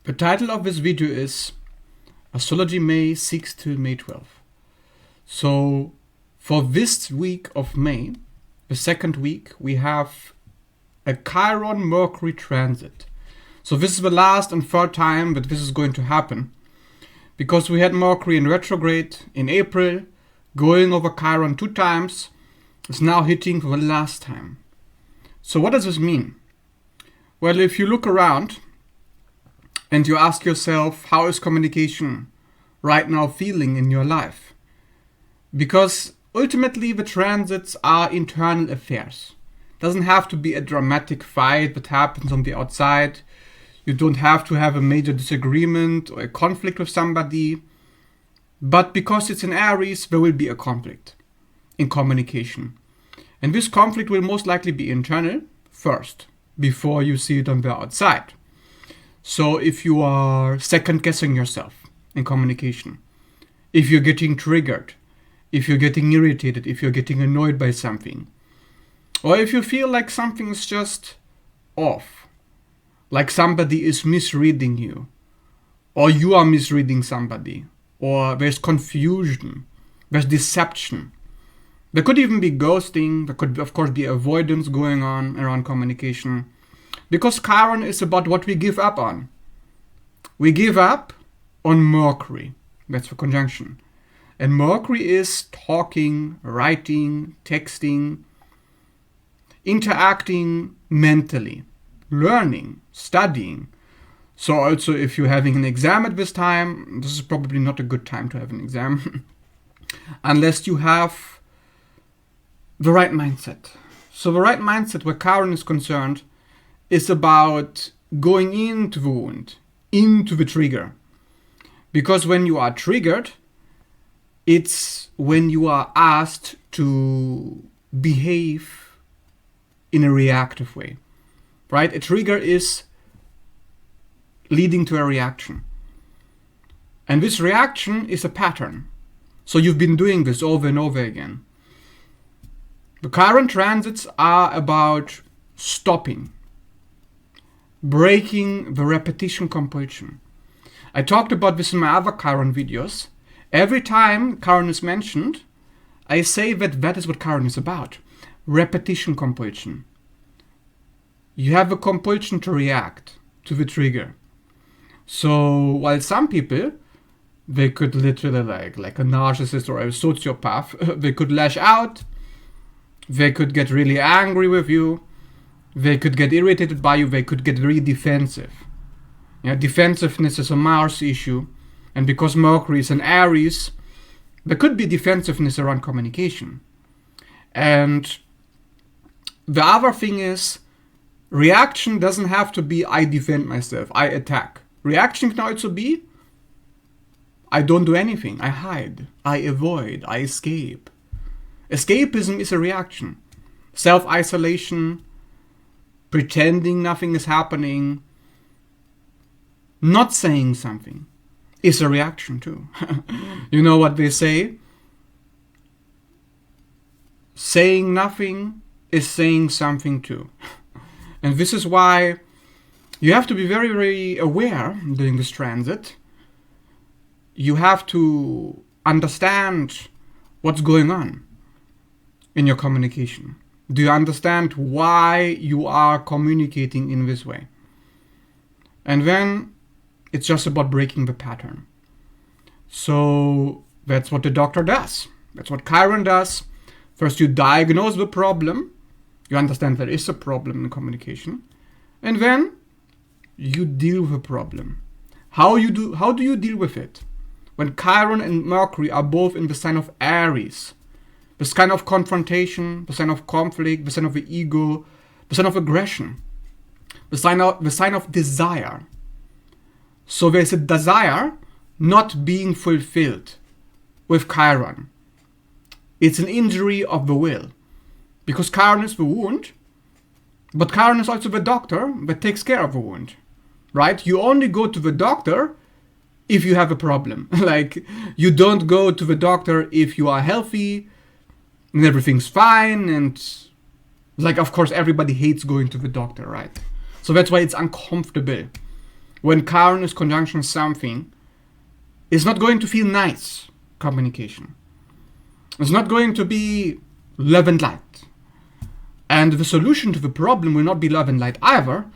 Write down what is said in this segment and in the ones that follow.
The title of this video is Astrology May 6 to May 12. So for this week of May, the second week, we have a Chiron Mercury transit. So this is the last and third time that this is going to happen, because we had Mercury in retrograde in April, going over Chiron 2 times. It's now hitting for the last time. So what does this mean? Well, if you look around and you ask yourself, how is communication right now feeling in your life? Because ultimately the transits are internal affairs. It doesn't have to be a dramatic fight that happens on the outside. You don't have to have a major disagreement or a conflict with somebody. But because it's in Aries, there will be a conflict in communication. And this conflict will most likely be internal first, before you see it on the outside. So if you are second guessing yourself in communication, if you're getting triggered, if you're getting irritated, if you're getting annoyed by something, or if you feel like something's just off, like somebody is misreading you, or you are misreading somebody, or there's confusion, there's deception. There could even be ghosting, there could of course be avoidance going on around communication. Because Chiron is about what we give up on. We give up on Mercury. That's the conjunction. And Mercury is talking, writing, texting, interacting mentally, learning, studying. So also if you're having an exam at this time, this is probably not a good time to have an exam. Unless you have the right mindset. So the right mindset where Chiron is concerned is about going into the wound, into the trigger. Because when you are triggered, it's when you are asked to behave in a reactive way, right? A trigger is leading to a reaction. And this reaction is a pattern. So you've been doing this over and over again. The Chiron transits are about stopping, breaking the repetition compulsion. I talked about this in my other Chiron videos. Every time Chiron is mentioned, I say that that is what Chiron is about. Repetition compulsion. You have a compulsion to react to the trigger. So while some people, they could literally like a narcissist or a sociopath, they could lash out, they could get really angry with you, they could get irritated by you, they could get very defensive. Defensiveness is a Mars issue, and because Mercury is an Aries, there could be defensiveness around communication. And the other thing is, reaction doesn't have to be I defend myself, I attack. Reaction can also be I don't do anything, I hide, I avoid, I escape. Escapism is a reaction. Self-isolation, pretending nothing is happening, not saying something is a reaction too. You know what they say? Saying nothing is saying something too. And this is why you have to be very, very aware during this transit. You have to understand what's going on in your communication. Do you understand why you are communicating in this way? And then it's just about breaking the pattern. So that's what the doctor does. That's what Chiron does. First you diagnose the problem. You understand there is a problem in communication. And then you deal with the problem. How do you deal with it? When Chiron and Mercury are both in the sign of Aries, the sign of confrontation, the sign of conflict, the sign of the ego, the sign of aggression, the sign of desire. So there's a desire not being fulfilled with Chiron. It's an injury of the will. Because Chiron is the wound, but Chiron is also the doctor that takes care of the wound. Right? You only go to the doctor if you have a problem. Like, you don't go to the doctor if you are healthy and everything's fine, and like, of course, everybody hates going to the doctor, right? So that's why it's uncomfortable. when Chiron is conjunction something, is not going to feel nice communication. It's not going to be love and light. And the solution to the problem will not be love and light either,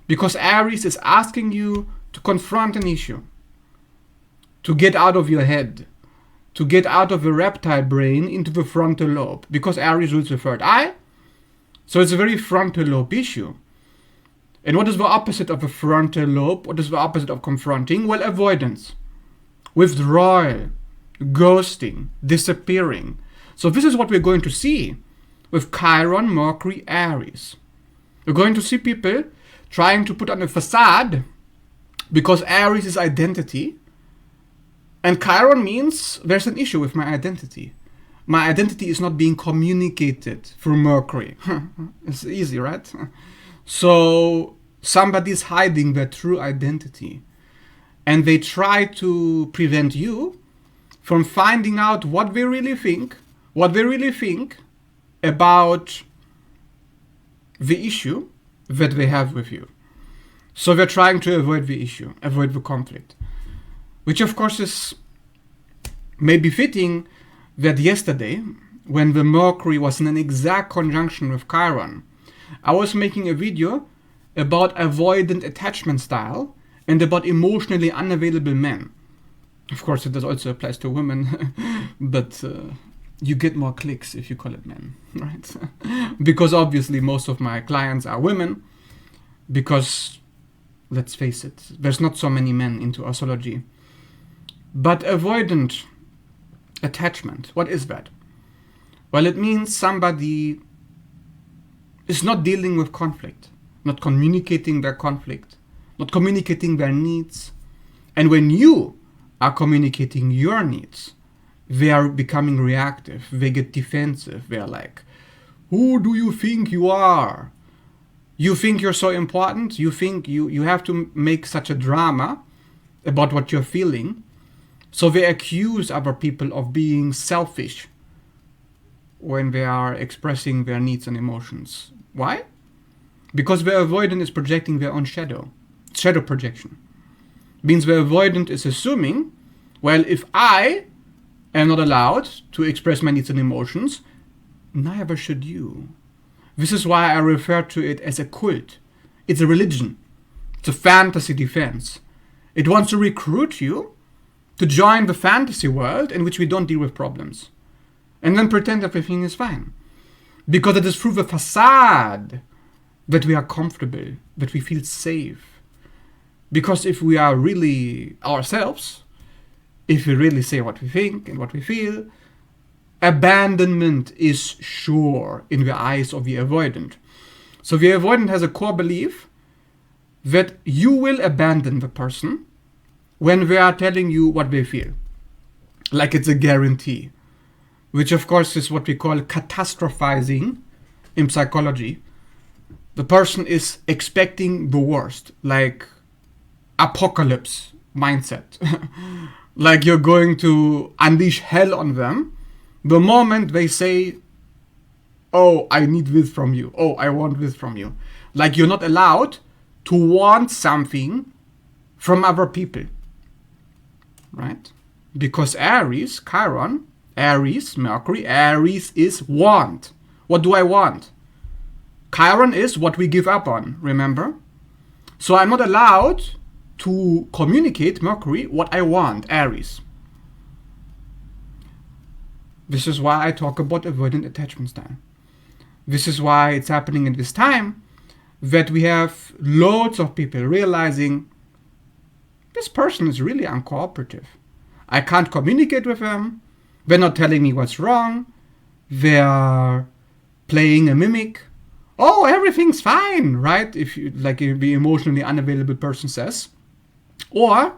because Aries is asking you to confront an issue, to get out of your head, to get out of the reptile brain into the frontal lobe, because Aries rules the third eye. So it's a very frontal lobe issue. And what is the opposite of a frontal lobe? What is the opposite of confronting? Well, avoidance, withdrawal, ghosting, disappearing. So this is what we're going to see with Chiron, Mercury, Aries. We're going to see people trying to put on a facade because Aries is identity. And Chiron means there's an issue with my identity. My identity is not being communicated through Mercury. It's easy, right? So somebody's hiding their true identity. And they try to prevent you from finding out what they really think about the issue that they have with you. So they're trying to avoid the issue, avoid the conflict. Which of course is maybe fitting that yesterday, when the Mercury was in an exact conjunction with Chiron, I was making a video about avoidant attachment style and about emotionally unavailable men. Of course, it also applies to women, but you get more clicks if you call it men, right? Because obviously most of my clients are women, because let's face it, there's not so many men into astrology. But avoidant attachment, what is that? Well, it means somebody is not dealing with conflict, not communicating their conflict, not communicating their needs. And when you are communicating your needs, they are becoming reactive, they get defensive, they're like, who do you think you are? You think you're so important? You think you have to make such a drama about what you're feeling? So they accuse other people of being selfish when they are expressing their needs and emotions. Why? Because the avoidant is projecting their own shadow. Shadow projection. Means the avoidant is assuming, well, if I am not allowed to express my needs and emotions, neither should you. This is why I refer to it as a cult. It's a religion. It's a fantasy defense. It wants to recruit you to join the fantasy world in which we don't deal with problems. And then pretend everything is fine. Because it is through the facade that we are comfortable, that we feel safe. Because if we are really ourselves, if we really say what we think and what we feel, abandonment is sure in the eyes of the avoidant. So the avoidant has a core belief that you will abandon the person when they are telling you what they feel. Like it's a guarantee. Which of course is what we call catastrophizing in psychology. The person is expecting the worst, like apocalypse mindset. Like you're going to unleash hell on them the moment they say, oh, I need this from you. Oh, I want this from you. Like you're not allowed to want something from other people. Right? Because Aries, Chiron, Aries, Mercury, Aries is want. What do I want? Chiron is what we give up on, remember? So I'm not allowed to communicate, Mercury, what I want, Aries. This is why I talk about avoidant attachment style. This is why it's happening in this time that we have loads of people realizing this person is really uncooperative. I can't communicate with them. They're not telling me what's wrong. They're playing a mimic. Oh, everything's fine, right? If the emotionally unavailable person says. Or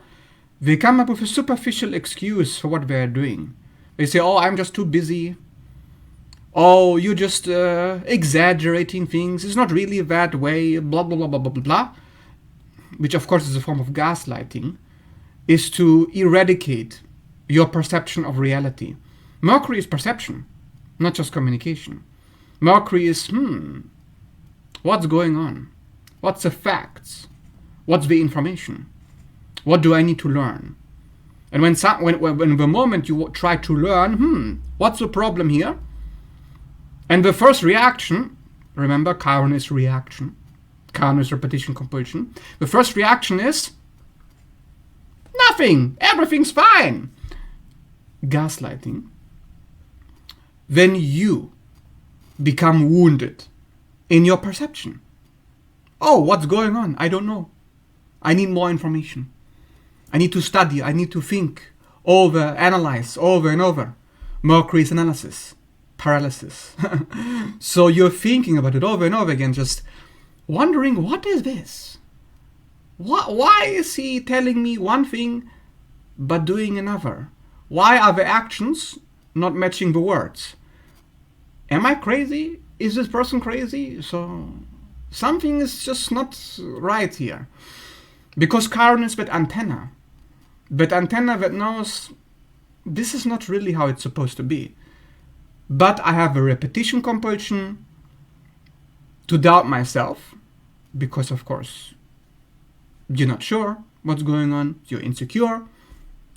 they come up with a superficial excuse for what they're doing. They say, oh, I'm just too busy. Oh, you're just exaggerating things. It's not really that way, blah, blah, blah, blah, blah, blah, blah. Which, of course, is a form of gaslighting, is to eradicate your perception of reality. Mercury is perception, not just communication. Mercury is, what's going on? What's the facts? What's the information? What do I need to learn? And when the moment you try to learn, what's the problem here? And the first reaction, remember, Chiron is reaction. Chiron is repetition compulsion. The first reaction is nothing. Everything's fine. Gaslighting. Then you become wounded in your perception. Oh, what's going on? I don't know. I need more information. I need to study. I need to think, over, analyze, over and over. Mercury's analysis, paralysis. So you're thinking about it over and over again, just wondering, what is this? Why is he telling me one thing but doing another? Why are the actions not matching the words? Am I crazy? Is this person crazy? So something is just not right here. Because Chiron is that antenna. That antenna that knows this is not really how it's supposed to be. But I have a repetition compulsion to doubt myself. Because of course, you're not sure what's going on. You're insecure.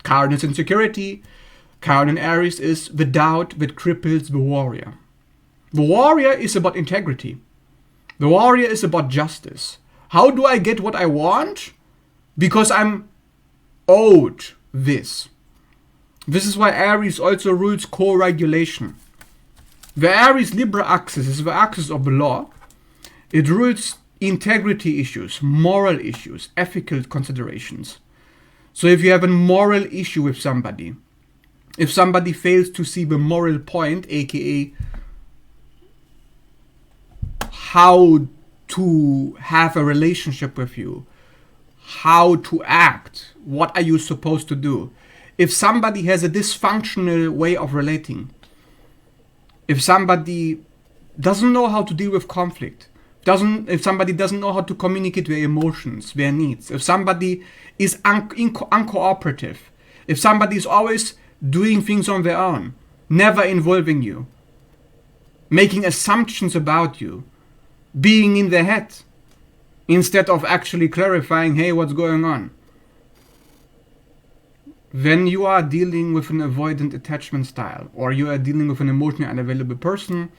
Chiron is insecurity. Chiron in Aries is the doubt that cripples the warrior. The warrior is about integrity. The warrior is about justice. How do I get what I want? Because I'm owed this. This is why Aries also rules co-regulation. The Aries-Libra axis is the axis of the law. It rules integrity issues, moral issues, ethical considerations. So if you have a moral issue with somebody, if somebody fails to see the moral point, aka how to have a relationship with you, how to act, what are you supposed to do? If somebody has a dysfunctional way of relating, if somebody doesn't know how to deal with conflict, if somebody doesn't know how to communicate their emotions, their needs, if somebody is uncooperative, if somebody is always doing things on their own, never involving you, making assumptions about you, being in their head, instead of actually clarifying, hey, what's going on? Then you are dealing with an avoidant attachment style, or you are dealing with an emotionally unavailable person.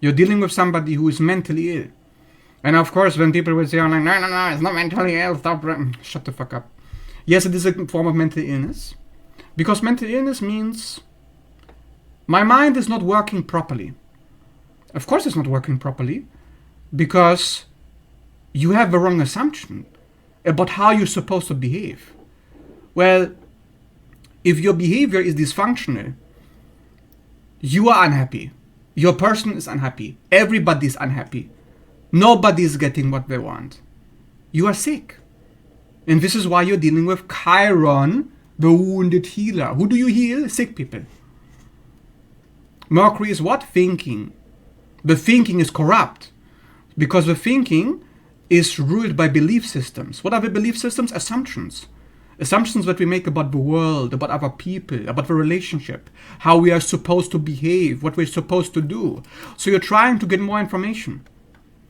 You're dealing with somebody who is mentally ill. And of course, when people will say, oh, no, it's not mentally ill, stop, shut the fuck up. Yes, it is a form of mental illness. Because mental illness means my mind is not working properly. Of course it's not working properly, because you have the wrong assumption about how you're supposed to behave. Well, if your behavior is dysfunctional, you are unhappy. Your person is unhappy. Everybody is unhappy. Nobody is getting what they want. You are sick. And this is why you're dealing with Chiron, the wounded healer. Who do you heal? Sick people. Mercury is what? Thinking. The thinking is corrupt. Because the thinking is ruled by belief systems. What are the belief systems? Assumptions. Assumptions that we make about the world, about other people, about the relationship, how we are supposed to behave, what we're supposed to do. So you're trying to get more information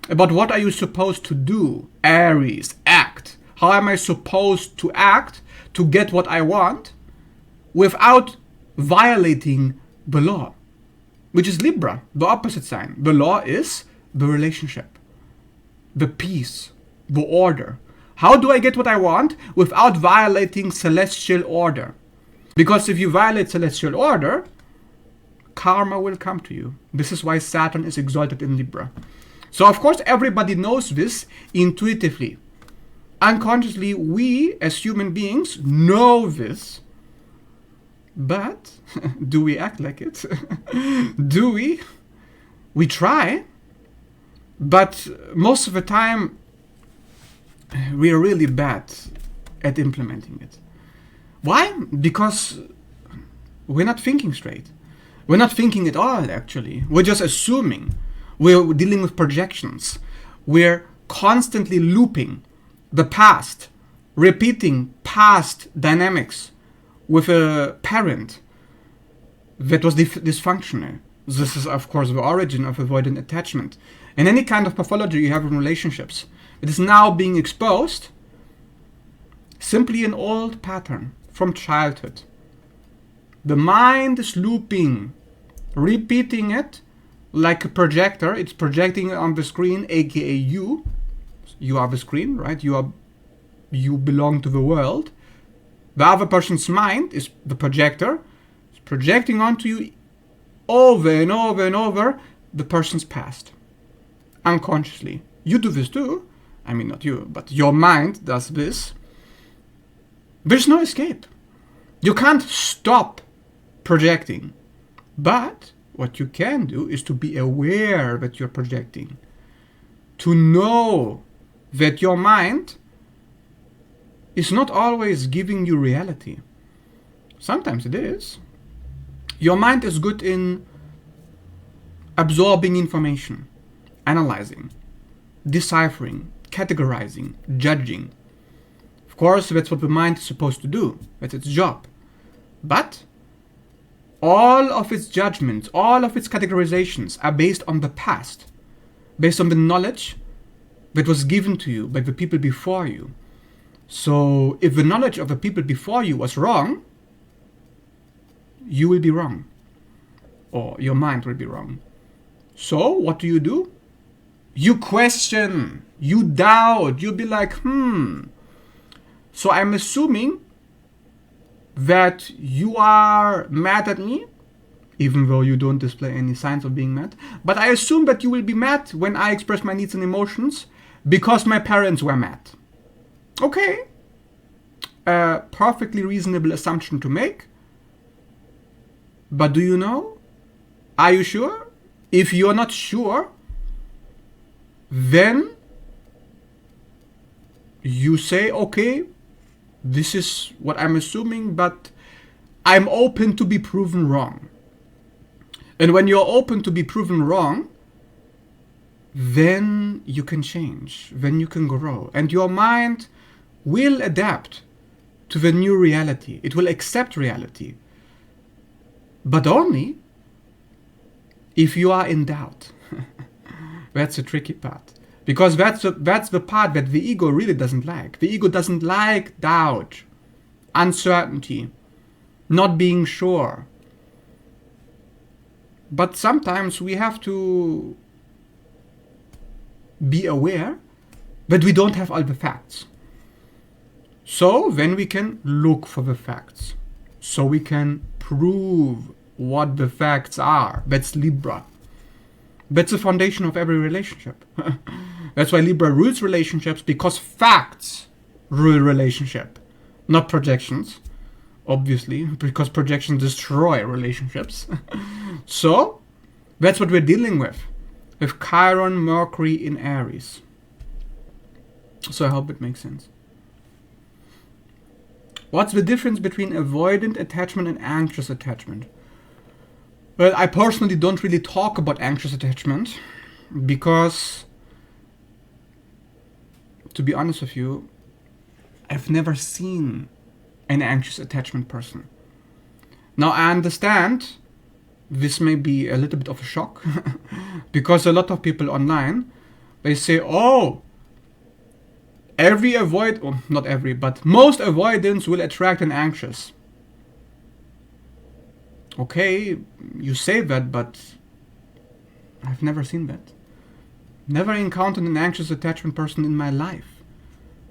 about what are you supposed to do. Aries, act. How am I supposed to act to get what I want without violating the law? Which is Libra, the opposite sign. The law is the relationship, the peace, the order. How do I get what I want without violating celestial order? Because if you violate celestial order, karma will come to you. This is why Saturn is exalted in Libra. So of course everybody knows this intuitively. Unconsciously, we as human beings know this. But do we act like it? Do we? We try. But most of the time, we are really bad at implementing it. Why? Because we're not thinking straight. We're not thinking at all, actually. We're just assuming. We're dealing with projections. We're constantly looping the past, repeating past dynamics with a parent that was dysfunctional. This is, of course, the origin of avoidant attachment. And any kind of pathology you have in relationships, it is now being exposed simply an old pattern from childhood. The mind is looping, repeating it like a projector. It's projecting on the screen, aka you. You are the screen, right? You belong to the world. The other person's mind is the projector. It's projecting onto you over and over and over the person's past. Unconsciously. You do this too. I mean, not you, but your mind does this. There's no escape. You can't stop projecting. But what you can do is to be aware that you're projecting. To know that your mind is not always giving you reality. Sometimes it is. Your mind is good in absorbing information, analyzing, deciphering, categorizing, judging. Of course, that's what the mind is supposed to do. That's its job. But all of its judgments, all of its categorizations are based on the past, based on the knowledge that was given to you by the people before you. So if the knowledge of the people before you was wrong, you will be wrong. Or your mind will be wrong. So what do? You question, you doubt, you'll be like, So I'm assuming that you are mad at me, even though you don't display any signs of being mad. But I assume that you will be mad when I express my needs and emotions because my parents were mad. Okay. A perfectly reasonable assumption to make. But do you know? Are you sure? If you're not sure, then you say, okay, this is what I'm assuming, but I'm open to be proven wrong. And when you're open to be proven wrong, then you can change, then you can grow. And your mind will adapt to the new reality. It will accept reality. But only if you are in doubt. That's the tricky part. Because that's the part that the ego really doesn't like. The ego doesn't like doubt, uncertainty, not being sure. But sometimes we have to be aware that we don't have all the facts. So then we can look for the facts. So we can prove what the facts are. That's Libra. That's the foundation of every relationship. That's why Libra rules relationships, because facts rule relationship, not projections, obviously, because projections destroy relationships. So that's what we're dealing with Chiron, Mercury in Aries. So I hope it makes sense. What's the difference between avoidant attachment and anxious attachment? Well, I personally don't really talk about anxious attachment because, to be honest with you, I've never seen an anxious attachment person. Now, I understand this may be a little bit of a shock because a lot of people online, they say, oh, not every, but most avoidance will attract an anxious. Okay, you say that, but I've never seen that. Never encountered an anxious attachment person in my life.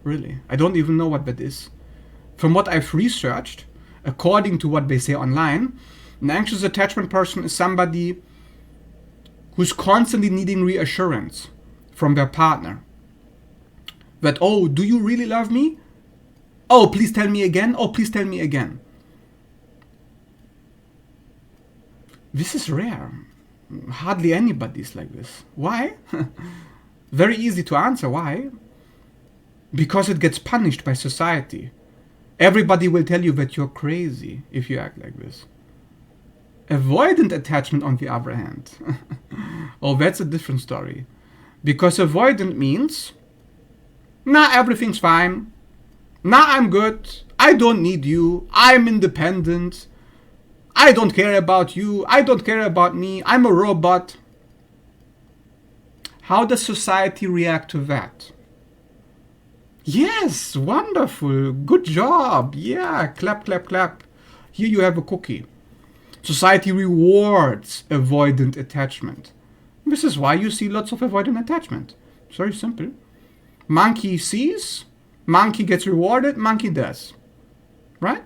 Really. I don't even know what that is. From what I've researched, according to what they say online, an anxious attachment person is somebody who's constantly needing reassurance from their partner. That, oh, do you really love me? Oh, please tell me again. Oh, please tell me again. This is rare. Hardly anybody's like this. Why? Very easy to answer. Why? Because it gets punished by society. Everybody will tell you that you're crazy if you act like this. Avoidant attachment, on the other hand. Oh, that's a different story. Because avoidant means, nah, everything's fine. Nah, I'm good. I don't need you. I'm independent. I don't care about you. I don't care about me. I'm a robot. How does society react to that? Yes, wonderful. Good job. Yeah, clap, clap, clap. Here you have a cookie. Society rewards avoidant attachment. This is why you see lots of avoidant attachment. It's very simple. Monkey sees, monkey gets rewarded, monkey does. Right?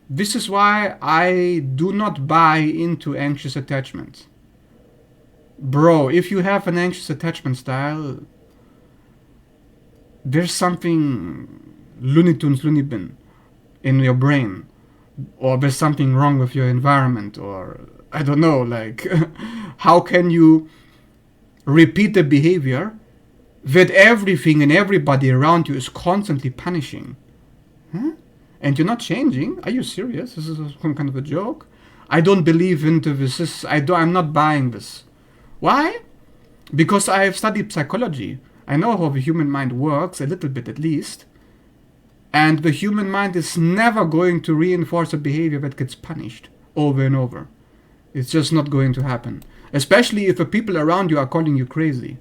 This is why I do not buy into anxious attachment. Bro, if you have an anxious attachment style, there's something Looney Tunes, Looney Bin in your brain. Or there's something wrong with your environment, or I don't know, like, how can you repeat the behavior that everything and everybody around you is constantly punishing? Huh? And you're not changing? Are you serious? This is some kind of a joke? I don't believe into this. I'm not buying this. Why? Because I have studied psychology. I know how the human mind works, a little bit at least. And the human mind is never going to reinforce a behavior that gets punished over and over. It's just not going to happen. Especially if the people around you are calling you crazy.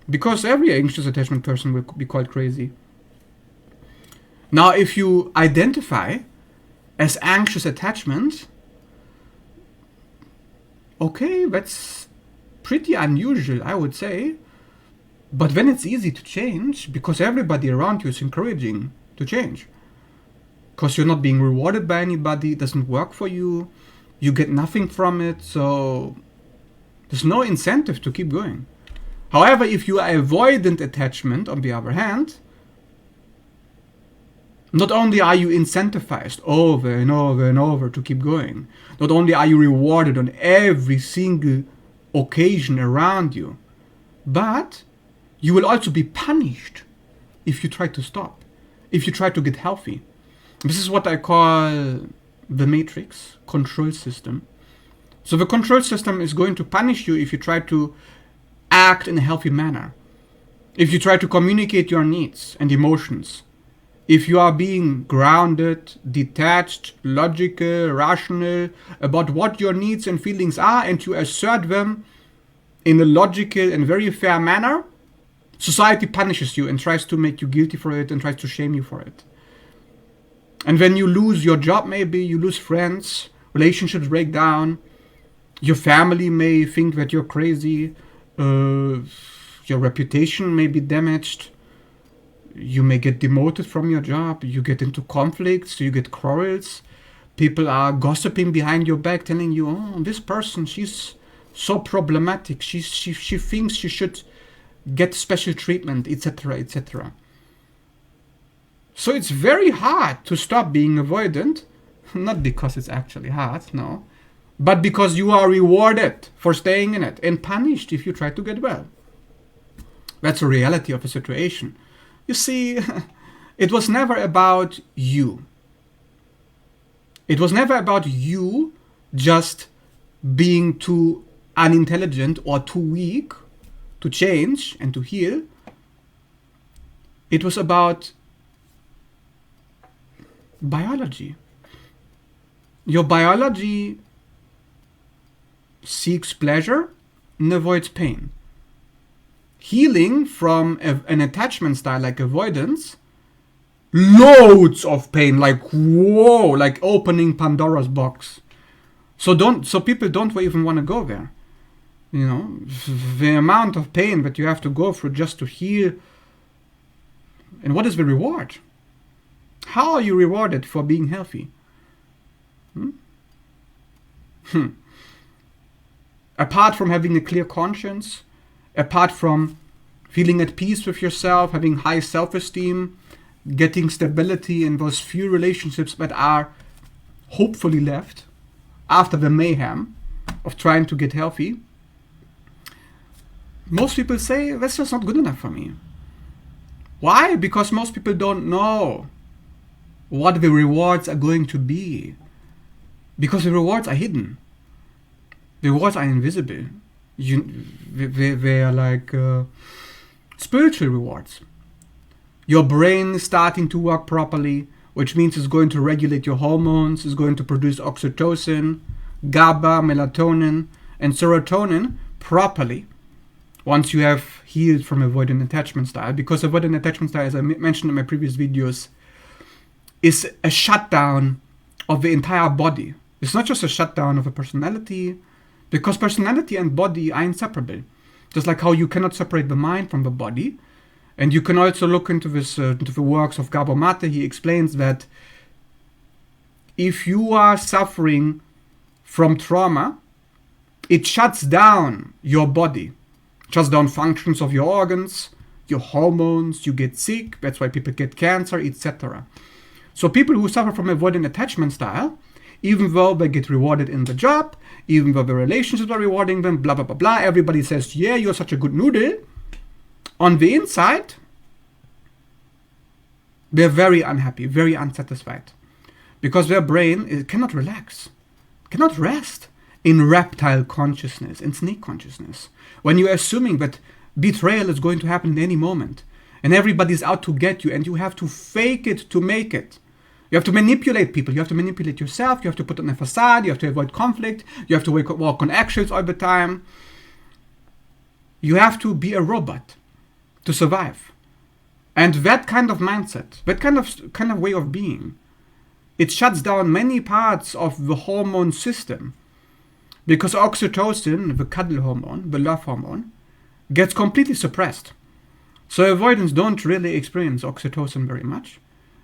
Because every anxious attachment person will be called crazy. Now, if you identify as anxious attachment, okay, that's pretty unusual, I would say. But then it's easy to change because everybody around you is encouraging to change. Because you're not being rewarded by anybody, it doesn't work for you, you get nothing from it, so there's no incentive to keep going. However, if you are avoidant attachment, on the other hand, not only are you incentivized over and over and over to keep going, not only are you rewarded on every single occasion around you, but you will also be punished if you try to stop. If you try to get healthy. This is what I call the matrix control system. So the control system is going to punish you if you try to act in a healthy manner. If you try to communicate your needs and emotions. If you are being grounded, detached, logical, rational about what your needs and feelings are and you assert them in a logical and very fair manner, society punishes you and tries to make you guilty for it and tries to shame you for it. And when you lose your job, maybe you lose friends, relationships break down, your family may think that you're crazy, your reputation may be damaged, you may get demoted from your job, you get into conflicts, you get quarrels, people are gossiping behind your back telling you, oh, this person, she's so problematic, she thinks she should get special treatment, etc., etc. So it's very hard to stop being avoidant, not because it's actually hard, no, but because you are rewarded for staying in it and punished if you try to get well. That's the reality of the situation. You see, it was never about you. It was never about you just being too unintelligent or too weak to change and to heal. It was about biology. Your biology seeks pleasure and avoids pain. Healing from an attachment style like avoidance, loads of pain, like whoa, like opening Pandora's box. So people don't even want to go there. You know, the amount of pain that you have to go through just to heal. And what is the reward? How are you rewarded for being healthy? Apart from having a clear conscience, apart from feeling at peace with yourself, having high self-esteem, getting stability in those few relationships that are hopefully left after the mayhem of trying to get healthy, most people say, that's just not good enough for me. Why? Because most people don't know what the rewards are going to be. Because the rewards are hidden. The rewards are invisible. They are like spiritual rewards. Your brain is starting to work properly, which means it's going to regulate your hormones, it's going to produce oxytocin, GABA, melatonin, and serotonin properly, once you have healed from avoidant attachment style, because avoidant attachment style, as I mentioned in my previous videos, is a shutdown of the entire body. It's not just a shutdown of a personality, because personality and body are inseparable. Just like how you cannot separate the mind from the body. And you can also look into this, into the works of Gabor Mate. He explains that if you are suffering from trauma, it shuts down your body, shuts down functions of your organs, your hormones, you get sick, that's why people get cancer, etc. So people who suffer from avoidant attachment style, even though they get rewarded in the job, even though the relationships are rewarding them, blah, blah, blah, blah, everybody says, yeah, you're such a good noodle. On the inside, they're very unhappy, very unsatisfied. Because their brain cannot relax, cannot rest in reptile consciousness, in snake consciousness. When you're assuming that betrayal is going to happen at any moment, and everybody's out to get you, and you have to fake it to make it. You have to manipulate people, you have to manipulate yourself, you have to put on a facade, you have to avoid conflict, you have to walk on eggshells all the time. You have to be a robot to survive. And that kind of mindset, that kind of way of being, it shuts down many parts of the hormone system. Because oxytocin, the cuddle hormone, the love hormone, gets completely suppressed. So avoidants don't really experience oxytocin very much.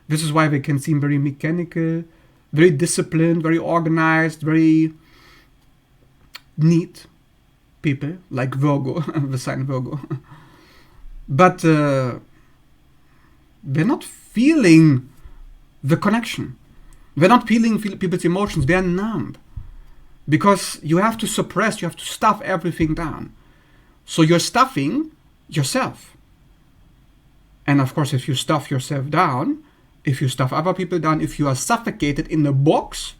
This is why they can seem very mechanical, very disciplined, very organized, very neat people, like Virgo, the sign Virgo. But they're not feeling the connection. They're not feeling people's emotions. They're numb. Because you have to suppress, you have to stuff everything down. So you're stuffing yourself. And of course, if you stuff yourself down, if you stuff other people down, if you are suffocated in a box,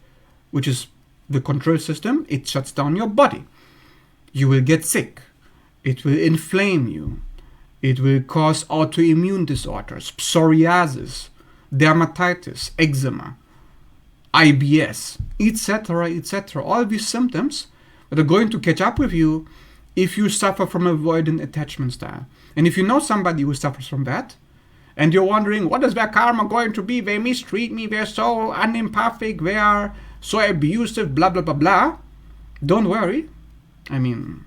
which is the control system, it shuts down your body. You will get sick. It will inflame you. It will cause autoimmune disorders, psoriasis, dermatitis, eczema, IBS, etc., etc. All these symptoms that are going to catch up with you if you suffer from avoidant attachment style. And if you know somebody who suffers from that, and you're wondering, what is their karma going to be? They mistreat me, they're so unempathic, they are so abusive, blah, blah, blah, blah. Don't worry. I mean,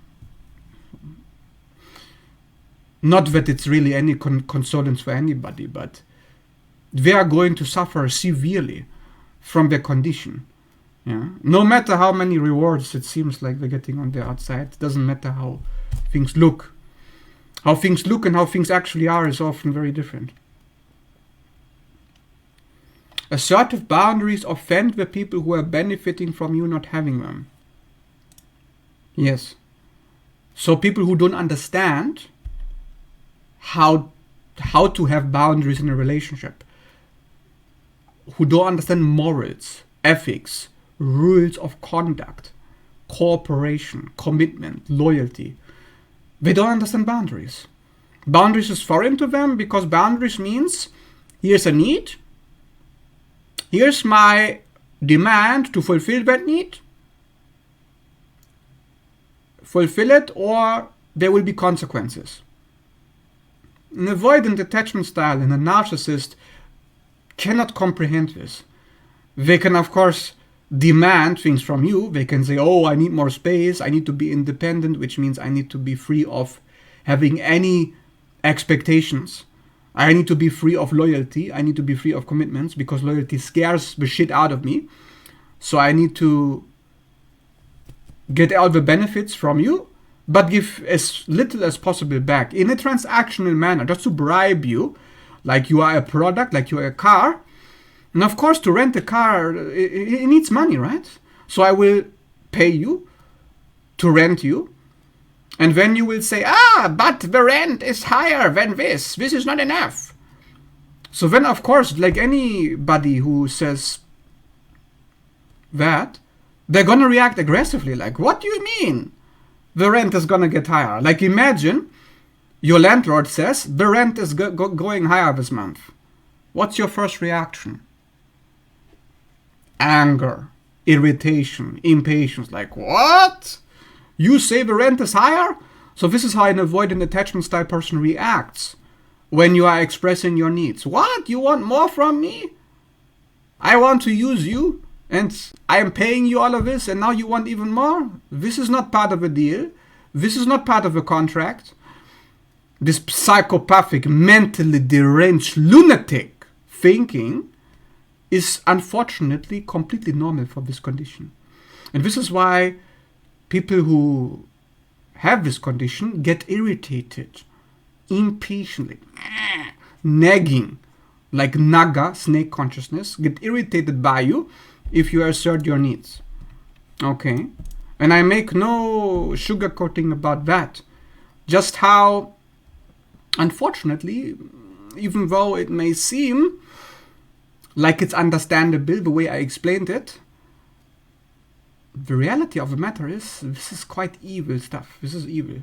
not that it's really any consolence for anybody, but they are going to suffer severely from their condition. Yeah? No matter how many rewards it seems like they're getting on the outside, it doesn't matter how things look. How things look and how things actually are is often very different. Assertive boundaries offend the people who are benefiting from you not having them. Yes. So people who don't understand how to have boundaries in a relationship, who don't understand morals, ethics, rules of conduct, cooperation, commitment, loyalty, they don't understand boundaries. Boundaries is foreign to them because boundaries means here's a need, here's my demand to fulfill that need, fulfill it, or there will be consequences. An avoidant attachment style and a narcissist cannot comprehend this. They can, of course, demand things from you. They can say, oh, I need more space, I need to be independent, which means I need to be free of having any expectations. I need to be free of loyalty. I need to be free of commitments because loyalty scares the shit out of me. So I need to get all the benefits from you, but give as little as possible back in a transactional manner, just to bribe you, like you are a product, like you are a car. And of course, to rent a car, it needs money, right? So I will pay you to rent you. And then you will say, but the rent is higher than this. This is not enough. So then, of course, like anybody who says that, they're going to react aggressively. Like, what do you mean the rent is going to get higher? Like, imagine your landlord says the rent is going higher this month. What's your first reaction? Anger, irritation, impatience. Like, what? You say the rent is higher? So this is how an avoidant attachment style person reacts when you are expressing your needs. What? You want more from me? I want to use you, and I am paying you all of this, and now you want even more? This is not part of a deal. This is not part of a contract. This psychopathic, mentally deranged, lunatic thinking is unfortunately completely normal for this condition. And this is why people who have this condition get irritated, impatiently, nagging, like naga, snake consciousness, get irritated by you if you assert your needs. Okay? And I make no sugarcoating about that. Just how, unfortunately, even though it may seem like it's understandable the way I explained it, the reality of the matter is this is quite evil stuff. This is evil.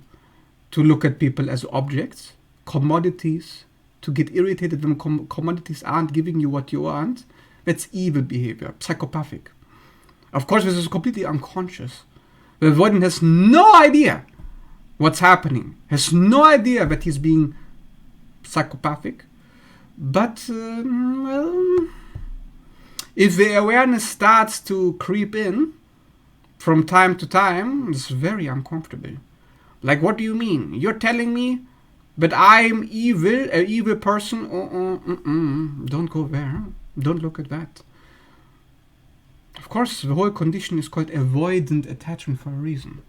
To look at people as objects, commodities, to get irritated when commodities aren't giving you what you want, that's evil behavior, psychopathic. Of course, this is completely unconscious. The avoidant has no idea what's happening, has no idea that he's being psychopathic. But, well, if the awareness starts to creep in from time to time, it's very uncomfortable. Like, what do you mean? You're telling me that I'm evil, an evil person? Don't go there. Don't look at that. Of course, the whole condition is called avoidant attachment for a reason.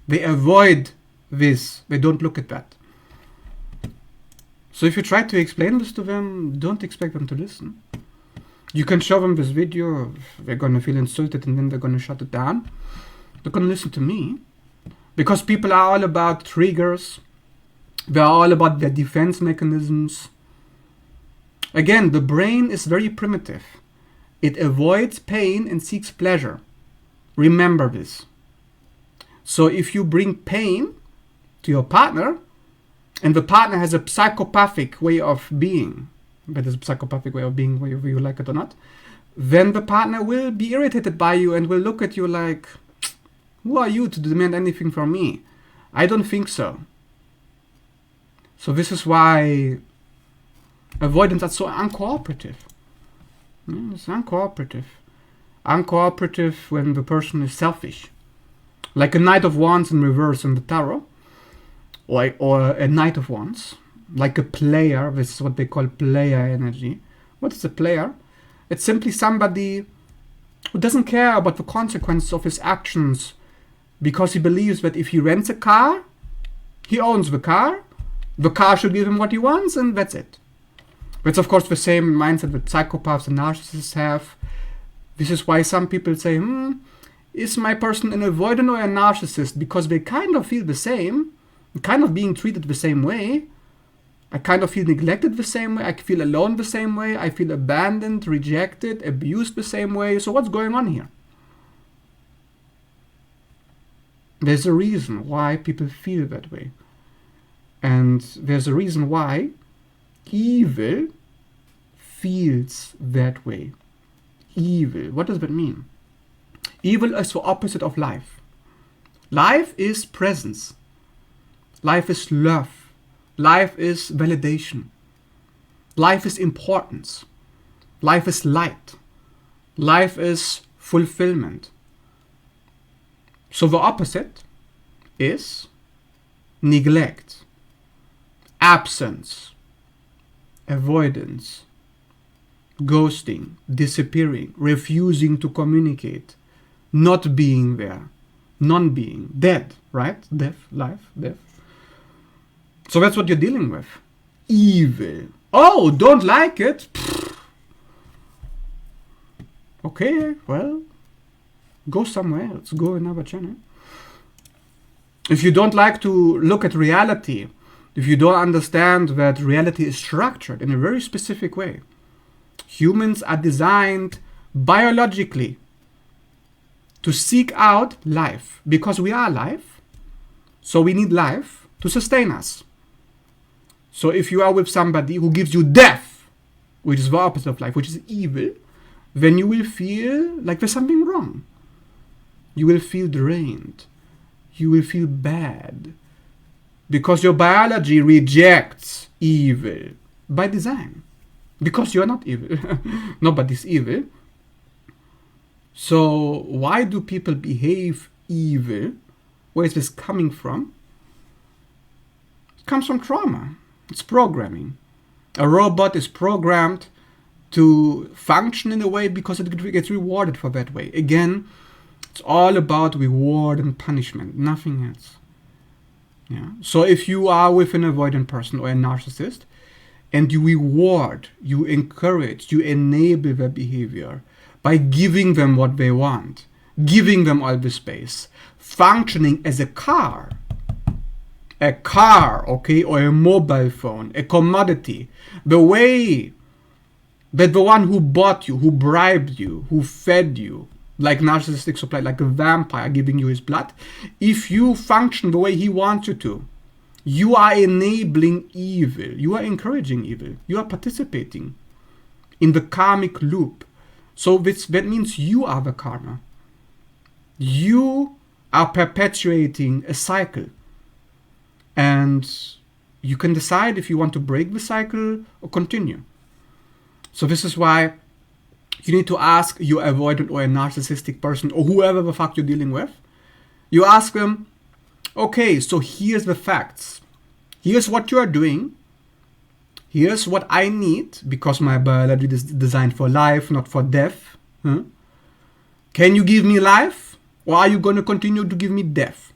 They avoid this. They don't look at that. So if you try to explain this to them, don't expect them to listen. You can show them this video, they're going to feel insulted and then they're going to shut it down. They're going to listen to me. Because people are all about triggers. They're all about their defense mechanisms. Again, the brain is very primitive. It avoids pain and seeks pleasure. Remember this. So if you bring pain to your partner, and the partner has a psychopathic way of being, that is a psychopathic way of being, whether you like it or not, then the partner will be irritated by you and will look at you like, who are you to demand anything from me? I don't think so. So this is why avoidants are so uncooperative. It's uncooperative. Uncooperative when the person is selfish. Like a Knight of Wands in reverse in the tarot. Or a Knight of Wands. Like a player. This is what they call player energy. What is a player? It's simply somebody who doesn't care about the consequences of his actions, because he believes that if he rents a car, he owns the car should give him what he wants, and that's it. It's of course the same mindset that psychopaths and narcissists have. This is why some people say, is my person an avoidant or a narcissist? Because they kind of feel the same, kind of being treated the same way. I kind of feel neglected the same way. I feel alone the same way. I feel abandoned, rejected, abused the same way. So what's going on here? There's a reason why people feel that way. And there's a reason why evil feels that way. Evil. What does that mean? Evil is the opposite of life. Life is presence. Life is love. Life is validation. Life is importance. Life is light. Life is fulfillment. So the opposite is neglect, absence, avoidance, ghosting, disappearing, refusing to communicate, not being there, non-being, dead, right? Death, life, death. So that's what you're dealing with. Evil. Oh, don't like it? Pfft. Okay, well, go somewhere else, go another channel. If you don't like to look at reality, if you don't understand that reality is structured in a very specific way, humans are designed biologically to seek out life because we are life. So we need life to sustain us. So if you are with somebody who gives you death, which is the opposite of life, which is evil, then you will feel like there's something wrong. You will feel drained. You will feel bad. because your biology rejects evil by design, because you're not evil. Nobody's evil. So why do people behave evil? Where is this coming from? It comes from trauma. It's programming. A robot is programmed to function in a way because it gets rewarded for that way. Again, it's all about reward and punishment, nothing else. Yeah. So if you are with an avoidant person or a narcissist, and you reward, you encourage, you enable their behavior by giving them what they want, giving them all the space, functioning as a car, okay, or a mobile phone, a commodity, the way that the one who bought you, who bribed you, who fed you, like narcissistic supply, like a vampire giving you his blood, if you function the way he wants you to, you are enabling evil, you are encouraging evil, you are participating in the karmic loop. So that means you are the karma. You are perpetuating a cycle. And you can decide if you want to break the cycle or continue. So this is why you need to ask your avoidant or a narcissistic person or whoever the fuck you're dealing with. You ask them, okay, so here's the facts. Here's what you are doing. Here's what I need, because my biology is designed for life, not for death. Can you give me life? Or are you going to continue to give me death?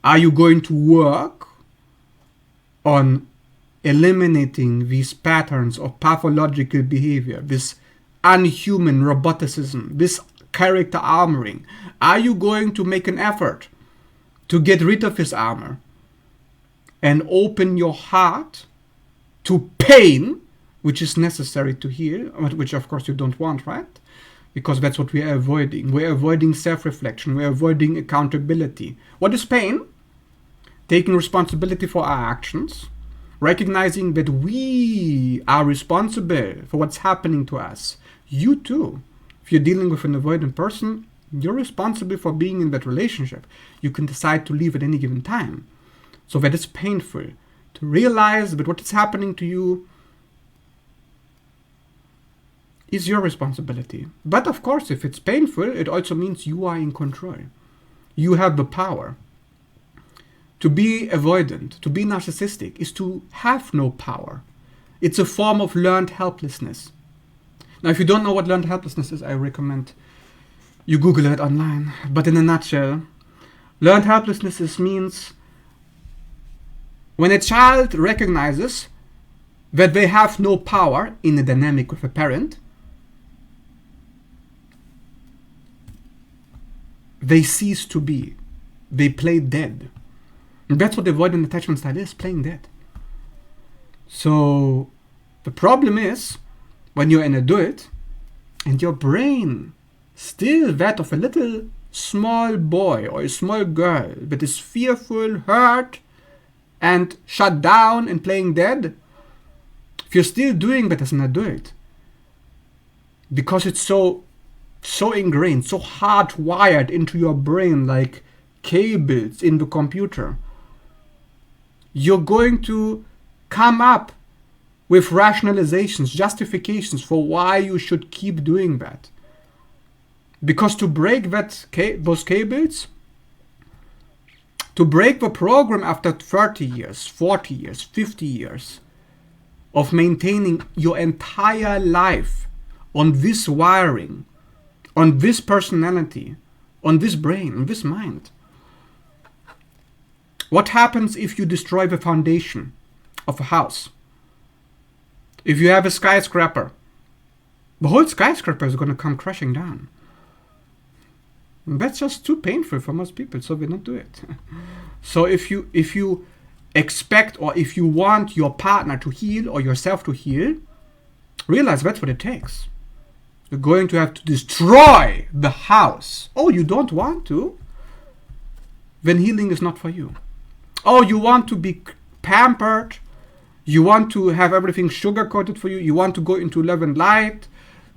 Are you going to work on eliminating these patterns of pathological behavior, this unhuman roboticism, this character armoring? Are you going to make an effort to get rid of this armor and open your heart to pain, which is necessary to heal, which of course you don't want, right? Because that's what we are avoiding. We're avoiding self-reflection. We're avoiding accountability. What is pain? Taking responsibility for our actions, recognizing that we are responsible for what's happening to us. You too. If you're dealing with an avoidant person, you're responsible for being in that relationship. You can decide to leave at any given time. So that it's painful to realize that what is happening to you is your responsibility. But of course, if it's painful, it also means you are in control. You have the power. To be avoidant, to be narcissistic, is to have no power. It's a form of learned helplessness. Now, if you don't know what learned helplessness is, I recommend you Google it online. But in a nutshell, learned helplessness means when a child recognizes that they have no power in a dynamic with a parent, they cease to be. They play dead. And that's what the avoidant attachment style is, playing dead. So the problem is when you're an adult and your brain, still that of a little small boy or a small girl that is fearful, hurt, and shut down and playing dead, if you're still doing that as an adult, because it's so ingrained, so hardwired into your brain like cables in the computer, you're going to come up with rationalizations, justifications for why you should keep doing that. Because to break those cables, to break the program after 30 years, 40 years, 50 years of maintaining your entire life on this wiring, on this personality, on this brain, on this mind. What happens if you destroy the foundation of a house? If you have a skyscraper, the whole skyscraper is going to come crashing down. And that's just too painful for most people, so they don't do it. So if you expect or if you want your partner to heal or yourself to heal, realize that's what it takes. You're going to have to destroy the house. Oh, you don't want to? Then healing is not for you. Oh, you want to be pampered? You want to have everything sugar-coated for you? You want to go into love and light,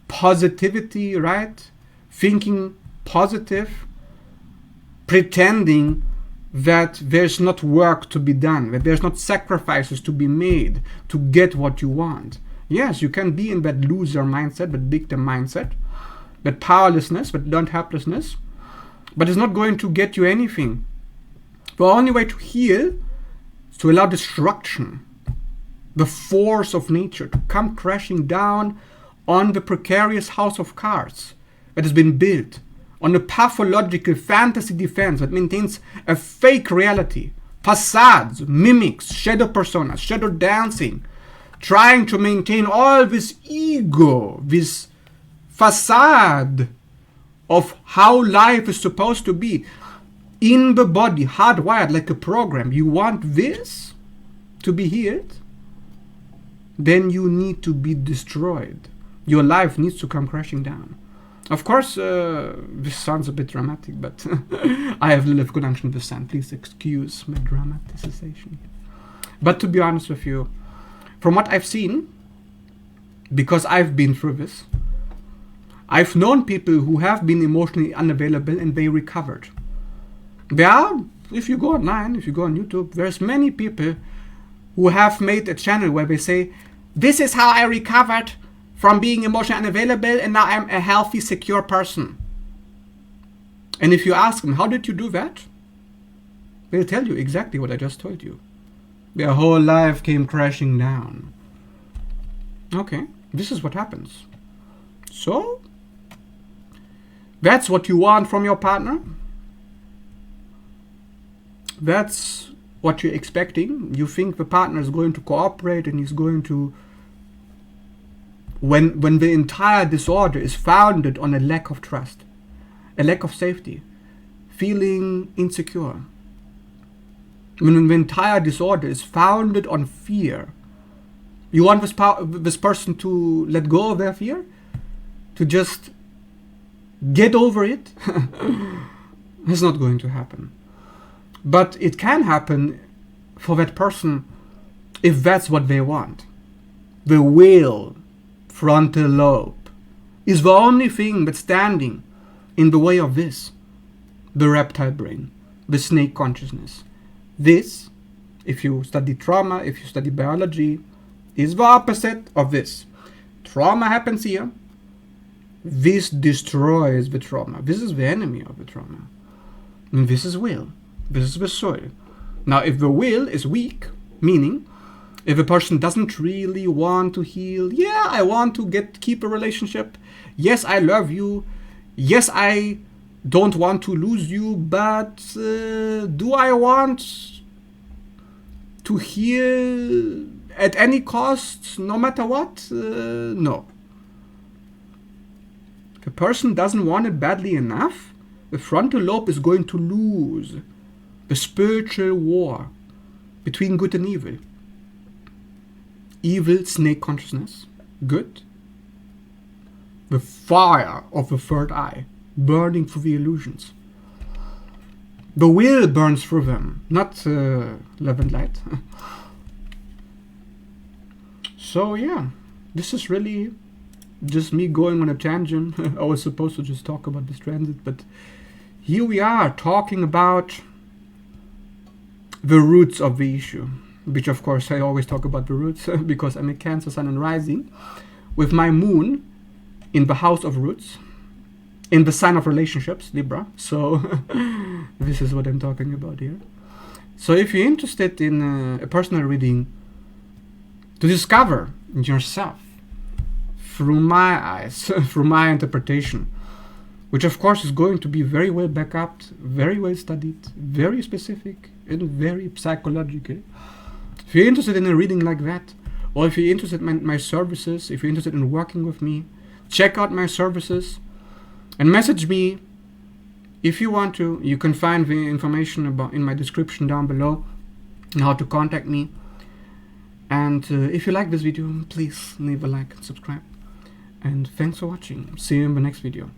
positivity, right? Thinking positive, pretending that there's not work to be done, that there's not sacrifices to be made to get what you want. Yes, you can be in that loser mindset, that victim mindset, that powerlessness, that learned helplessness, but it's not going to get you anything. The only way to heal is to allow destruction, the force of nature, to come crashing down on the precarious house of cards that has been built on a pathological fantasy defense that maintains a fake reality, facades, mimics, shadow personas, shadow dancing, trying to maintain all this ego, this facade of how life is supposed to be in the body, hardwired like a program. You want this to be healed? Then you need to be destroyed. Your life needs to come crashing down. Of course, this sounds a bit dramatic, but I have little connection with the sun. Please excuse my dramatization. But to be honest with you, from what I've seen, because I've been through this, I've known people who have been emotionally unavailable and they recovered. There are, if you go online, if you go on YouTube, there's many people who have made a channel where they say, this is how I recovered from being emotionally unavailable, and now I'm a healthy, secure person. And if you ask them, how did you do that? They'll tell you exactly what I just told you. Their whole life came crashing down. Okay, this is what happens. So, that's what you want from your partner. That's what you're expecting. You think the partner is going to cooperate and he's going to... When the entire disorder is founded on a lack of trust, a lack of safety, feeling insecure. When the entire disorder is founded on fear, you want this person to let go of their fear? To just get over it? It's not going to happen. But it can happen for that person if that's what they want. The will, frontal lobe, is the only thing that's standing in the way of this. The reptile brain, the snake consciousness. This, if you study trauma, if you study biology, is the opposite of this. Trauma happens here. This destroys the trauma. This is the enemy of the trauma. And this is will. This is the soul. Now, if the will is weak, meaning if a person doesn't really want to heal, yeah, I want to keep a relationship. Yes, I love you. Yes, I don't want to lose you, but do I want to heal at any cost, no matter what? No. If a person doesn't want it badly enough, the frontal lobe is going to lose the spiritual war between good and evil. Evil, snake consciousness. Good. The fire of the third eye, burning through the illusions. The will burns through them, not love and light. So yeah, this is really just me going on a tangent. I was supposed to just talk about this transit, but here we are talking about the roots of the issue, which of course I always talk about the roots because I'm a Cancer Sun and Rising with my moon in the house of roots, in the sign of relationships, Libra. So this is what I'm talking about here. So if you're interested in a personal reading to discover yourself through my eyes, through my interpretation, which of course is going to be very well backed up, very well studied, very specific, and very psychological. If you're interested in a reading like that, or if you're interested in my services, if you're interested in working with me, check out my services and message me if you want to. You can find the information about in my description down below on how to contact me. And if you like this video, please leave a like and subscribe. And thanks for watching. See you in the next video.